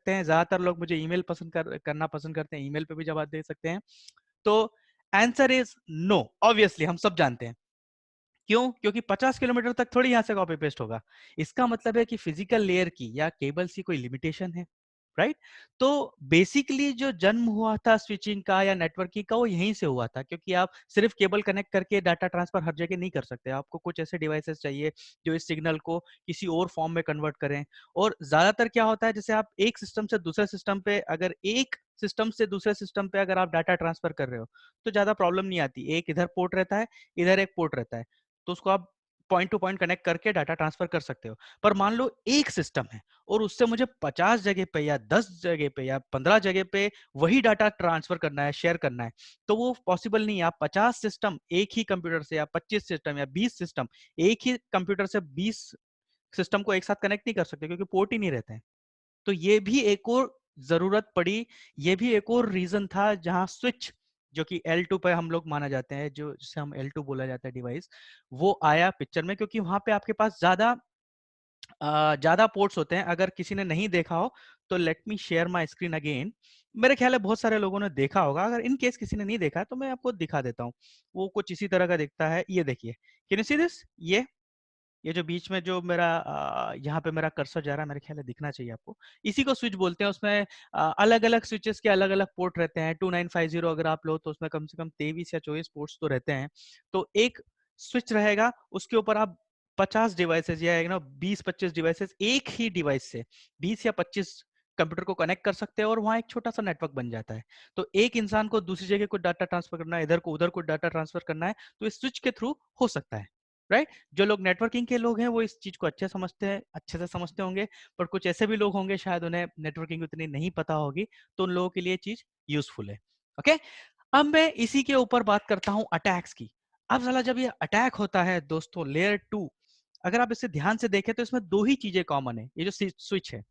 सकते हैं, ज्यादातर लोग मुझे ईमेल करना पसंद करते हैं, ईमेल पे भी जवाब दे सकते हैं। तो आंसर इज नो, ऑब्वियसली हम सब जानते हैं। क्यों? क्योंकि 50 किलोमीटर तक थोड़ी यहाँ से कॉपी पेस्ट होगा। इसका मतलब है कि फिजिकल लेयर की या केबल्स की कोई लिमिटेशन है, राइट? तो बेसिकली जो जन्म हुआ था स्विचिंग का या नेटवर्किंग का, वो यहीं से हुआ था, क्योंकि आप सिर्फ केबल कनेक्ट करके डाटा ट्रांसफर हर जगह नहीं कर सकते। आपको कुछ ऐसे डिवाइसेस चाहिए जो इस सिग्नल को किसी और फॉर्म में कन्वर्ट करें। और ज्यादातर क्या होता है, जैसे आप एक सिस्टम से दूसरे सिस्टम पे, अगर एक सिस्टम से दूसरे सिस्टम पे अगर आप डाटा ट्रांसफर कर रहे हो तो ज्यादा प्रॉब्लम नहीं आती। एक इधर पोर्ट रहता है, इधर एक पोर्ट रहता है, तो उसको आप पॉइंट टू पॉइंट कनेक्ट करके डाटा ट्रांसफर कर सकते हो। पर मान लो एक सिस्टम है और उससे मुझे 50 जगह पे या 10 जगह पे या 15 जगह पे वही डाटा ट्रांसफर करना है, शेयर करना है, तो वो पॉसिबल नहीं है। आप 50 सिस्टम एक ही कंप्यूटर से, या 25 सिस्टम या 20 सिस्टम एक ही कंप्यूटर से 20 सिस्टम को एक साथ कनेक्ट नहीं कर सकते, क्योंकि पोर्ट ही नहीं रहते हैं। तो ये भी एक और जरूरत पड़ी, ये भी एक और रीजन था जहां स्विच, जो कि L2 पे हम लोग माना जाते हैं, जो जिसे हम L2 बोला जाता है डिवाइस, वो आया पिक्चर में, क्योंकि वहां पे आपके पास ज्यादा पोर्ट्स होते हैं। अगर किसी ने नहीं देखा हो तो let me share my screen again. मेरे ख्याल है बहुत सारे लोगों ने देखा होगा, अगर इन केस किसी ने नहीं देखा तो मैं आपको दिखा देता हूँ। वो कुछ इसी तरह का दिखता है, ये देखिए, कैन यू सी दिस? ये जो बीच में जो मेरा यहाँ पे मेरा कर्सर जा रहा है, मेरे ख्याल है दिखना चाहिए आपको। इसी को स्विच बोलते हैं। उसमें अलग अलग स्विचेस के अलग अलग पोर्ट रहते हैं। 2950 अगर आप लो तो उसमें कम से कम 23 या 24 पोर्ट्स तो रहते हैं। तो एक स्विच रहेगा, उसके ऊपर आप 50 डिवाइसेस या 20-25 डिवाइसेस एक ही डिवाइस से 20 या 25 कंप्यूटर को कनेक्ट कर सकते हैं, और वहां एक छोटा सा नेटवर्क बन जाता है। तो एक इंसान को दूसरी जगह को डाटा ट्रांसफर करना है, इधर को उधर को डाटा ट्रांसफर करना है, तो इस स्विच के थ्रू हो सकता है, राइट? जो लोग नेटवर्किंग के लोग हैं वो इस चीज को अच्छे समझते हैं, अच्छे से समझते होंगे। पर कुछ ऐसे भी लोग होंगे शायद उन्हें नेटवर्किंग उतनी नहीं पता होगी, तो उन लोगों के लिए चीज यूजफुल है। ओके, अब मैं इसी के ऊपर बात करता हूं अटैक्स की। अब साला जब ये अटैक होता है दोस्तों लेयर 2, अगर आप इसे ध्यान से देखें तो इसमें दो ही चीजें कॉमन है। ये जो स्विच है,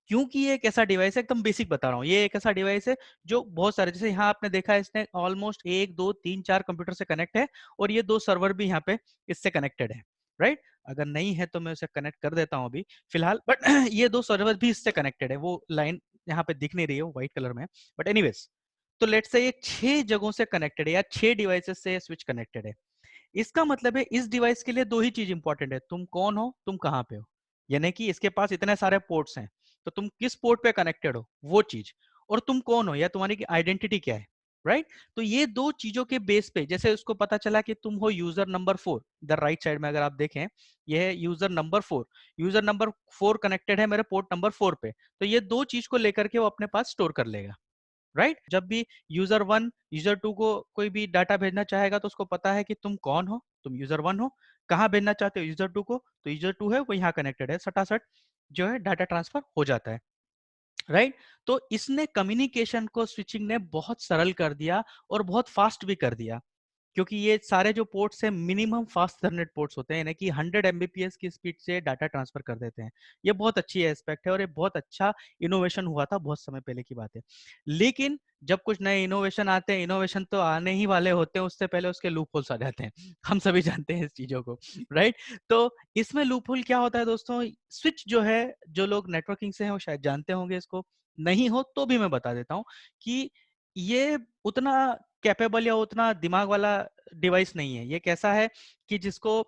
क्योंकि ये एक ऐसा डिवाइस है, एकदम बेसिक बता रहा हूँ, ये एक ऐसा डिवाइस है जो बहुत सारे, जैसे यहाँ आपने देखा है इसने ऑलमोस्ट 1 2 3 4 कंप्यूटर से कनेक्ट है, और ये 2 सर्वर भी यहाँ पे इससे कनेक्टेड है, राइट? अगर नहीं है तो मैं उसे कनेक्ट कर देता हूँ अभी फिलहाल, बट ये 2 सर्वर भी इससे कनेक्टेड है। वो लाइन यहाँ पे दिख नहीं रही है, वो व्हाइट कलर में, बट एनीवेज, तो लेट्स से ये 6 जगहों से कनेक्टेड है, या 6 डिवाइसेस से स्विच कनेक्टेड है। इसका मतलब है इस डिवाइस के लिए दो ही चीज इंपॉर्टेंट है, तुम कौन हो, तुम कहाँ पे हो। यानी कि इसके पास इतने सारे पोर्ट्स हैं, तो तुम किस पोर्ट पे कनेक्टेड हो वो चीज, और तुम कौन हो या तुम्हारी आइडेंटिटी क्या है, राइट? तो ये दो चीजों के बेस पे, जैसे उसको पता चला कि तुम हो यूजर नंबर 4, इधर राइट साइड में अगर आप देखें, ये है user number 4, user number 4 connected है मेरे पोर्ट नंबर 4 पे, तो ये दो चीज को लेकर के वो अपने पास स्टोर कर लेगा, राइट? जब भी यूजर 1 यूजर 2 को कोई भी डाटा भेजना चाहेगा तो उसको पता है कि तुम कौन हो, तुम यूजर 1 हो, कहाँ भेजना चाहते हो यूजर 2 को, तो यूजर 2 है वो यहाँ कनेक्टेड है, सटासट जो है डाटा ट्रांसफर हो जाता है, राइट? तो इसने कम्युनिकेशन को, स्विचिंग ने बहुत सरल कर दिया और बहुत फास्ट भी कर दिया, क्योंकि ये सारे जो पोर्ट्स हैं मिनिमम फास्ट इथरनेट पोर्ट्स होते हैं, यानी कि 100 एमबीपीएस की स्पीड से डाटा ट्रांसफर कर देते हैं। ये बहुत अच्छी एस्पेक्ट है, और ये बहुत अच्छा इनोवेशन हुआ था, बहुत समय पहले की बात है। लेकिन जब कुछ नए इनोवेशन आते हैं, इनोवेशन तो आने ही वाले होते हैं, उससे पहले उसके लूप होल्स आ जाते हैं। हम सभी जानते हैं इस चीजों को, राइट? तो इसमें लूप होल क्या होता है दोस्तों? स्विच जो है, जो लोग नेटवर्किंग से हैं वो शायद जानते होंगे इसको, नहीं हो तो भी मैं बता देता हूँ कि ये उतना कैपेबल या उतना दिमाग वाला डिवाइस नहीं है। ये कैसा है कि जिसको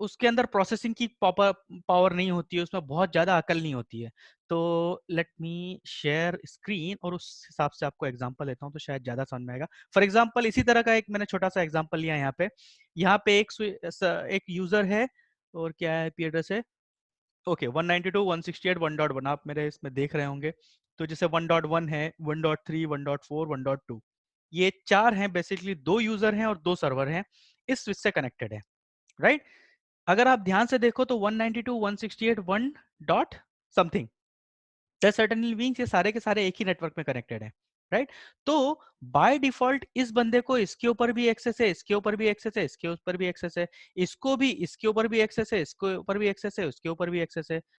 उसके अंदर प्रोसेसिंग की पावर नहीं होती है, उसमें बहुत ज्यादा अकल नहीं होती है। तो लेट मी शेयर स्क्रीन और उस हिसाब से आपको एग्जांपल लेता हूँ तो शायद ज्यादा समझ में आएगा। फॉर एग्जांपल इसी तरह का एक मैंने छोटा सा एग्जांपल लिया यहाँ पे। यहाँ पे एक यूजर है, और क्या है आईपी एड्रेस है, ओके 192.168.1.1 आप मेरे इसमें देख रहे होंगे। तो जैसे 1.1 है, 1.3, 1.4, 1.2, ये चार हैं बेसिकली, दो यूजर हैं और दो सर्वर हैं, इस स्विच से कनेक्टेड है, राइट? अगर आप ध्यान से देखो तो 192.168.1 dot something, that certainly means ये सारे के सारे एक ही नेटवर्क में कनेक्टेड है, राइट? तो बाय डिफॉल्ट इस बंदे को इसके ऊपर भी एक्सेस है, इसके ऊपर भी एक्सेस है, इसके ऊपर भी एक्सेस है, इसको भी इसके ऊपर भी एक्सेस है, इसके ऊपर भी एक्सेस है, उसके ऊपर भी एक्सेस है,